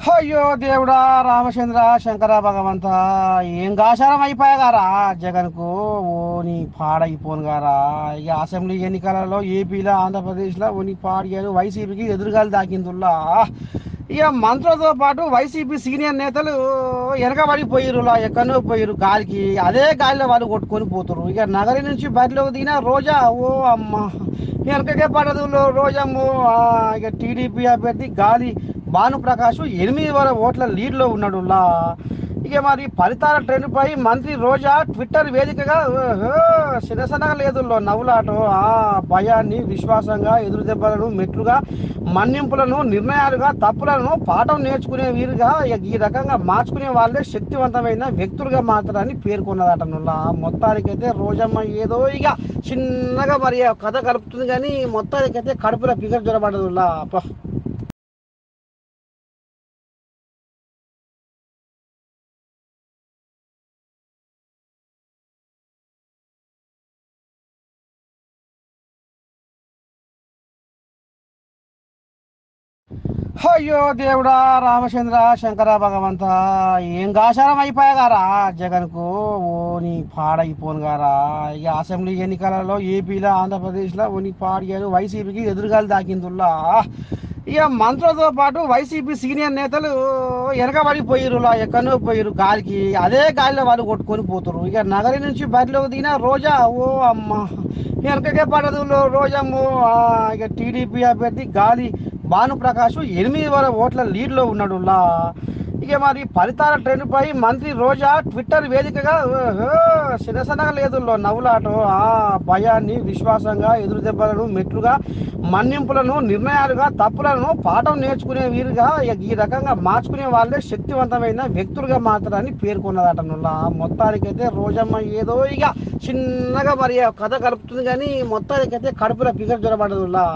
అయ్యో దేవుడా, రామచంద్ర శంకర భగవంత, ఏం గాచారం అయిపోయాగారా జగన్కు. ఓ నీ పాడైపోను గారా. ఇక అసెంబ్లీ ఎన్నికలలో ఏపీలో ఆంధ్రప్రదేశ్లో ఓ పాడిగాను వైసీపీకి ఎదురుగాలు దాకిందుల్లా. ఇక మంత్రులతో పాటు వైసీపీ సీనియర్ నేతలు వెనకబడిపోయిరులా, ఎక్కడో పోయిరు గాలికి. అదే గాలిలో వాళ్ళు కొట్టుకొని పోతురు. ఇక నగరి నుంచి బరిలోకి దిగిన రోజా, ఓ అమ్మ వెనకకే పడదు రోజమ్మో. ఇక టీడీపీ అభ్యర్థి గాలి భానుప్రకాష్ 8,000 ఓట్ల లీడ్లో ఉన్నాడులా. ఇక మరి ఫలితాల ట్రెండ్పై మంత్రి రోజా ట్విట్టర్ వేదికగా శిరసనగా లేదు నవ్వులాటో. భయాన్ని విశ్వాసంగా, ఎదురు దెబ్బలను మెట్లుగా, మన్నింపులను నిర్ణయాలుగా, తప్పులను పాఠం నేర్చుకునే వీరుగా ఈ రకంగా మార్చుకునే వాళ్ళే శక్తివంతమైన వ్యక్తులుగా మాత్రాన్ని పేర్కొన్నదటనులా. మొత్తానికైతే రోజమ్మ ఏదో ఇక చిన్నగా మరి కథ కలుపుతుంది, కానీ మొత్తానికైతే కడుపులో ఫిగర్ జ్వరపడదులా. అయ్యో దేవుడా, రామచంద్ర శంకర భగవంత, ఏం గాచారం అయిపోయాగారా జగన్కు. ఓ నీ పాడైపోను గారా. ఇక అసెంబ్లీ ఎన్నికలలో ఏపీలో ఆంధ్రప్రదేశ్లో ఓ పాడిగాను వైసీపీకి ఎదురుగాలు దాకిందుల్లా. ఇక మంత్రులతో పాటు వైసీపీ సీనియర్ నేతలు వెనకబడిపోయిరులా, ఎక్కడో పోయిరు గాలికి. అదే గాలిలో వాళ్ళు కొట్టుకొని పోతురు. ఇక నగరి నుంచి బరిలోకి దిగిన రోజా, ఓ అమ్మ వెనకకే పడదు రోజమ్మో. ఇక టీడీపీ అభ్యర్థి గాలి భానుప్రకాష్ 8,000 ఓట్ల లీడ్లో ఉన్నాడులా. ఇక మరి ఫలితాల ట్రెండ్పై మంత్రి రోజా ట్విట్టర్ వేదికగా శిరసనగా లేదు నవ్వులాటో. భయాన్ని విశ్వాసంగా, ఎదురు దెబ్బలను మెట్లుగా, మన్నింపులను నిర్ణయాలుగా, తప్పులను పాఠం నేర్చుకునే వీరుగా ఈ రకంగా మార్చుకునే వాళ్ళే శక్తివంతమైన వ్యక్తులుగా మాత్రాన్ని పేర్కొన్నదటనులా. మొత్తానికైతే రోజమ్మ ఏదో ఇక చిన్నగా మరి కథ కలుపుతుంది, కానీ మొత్తానికైతే కడుపులో ఫిగర్ జ్వరపడదులా.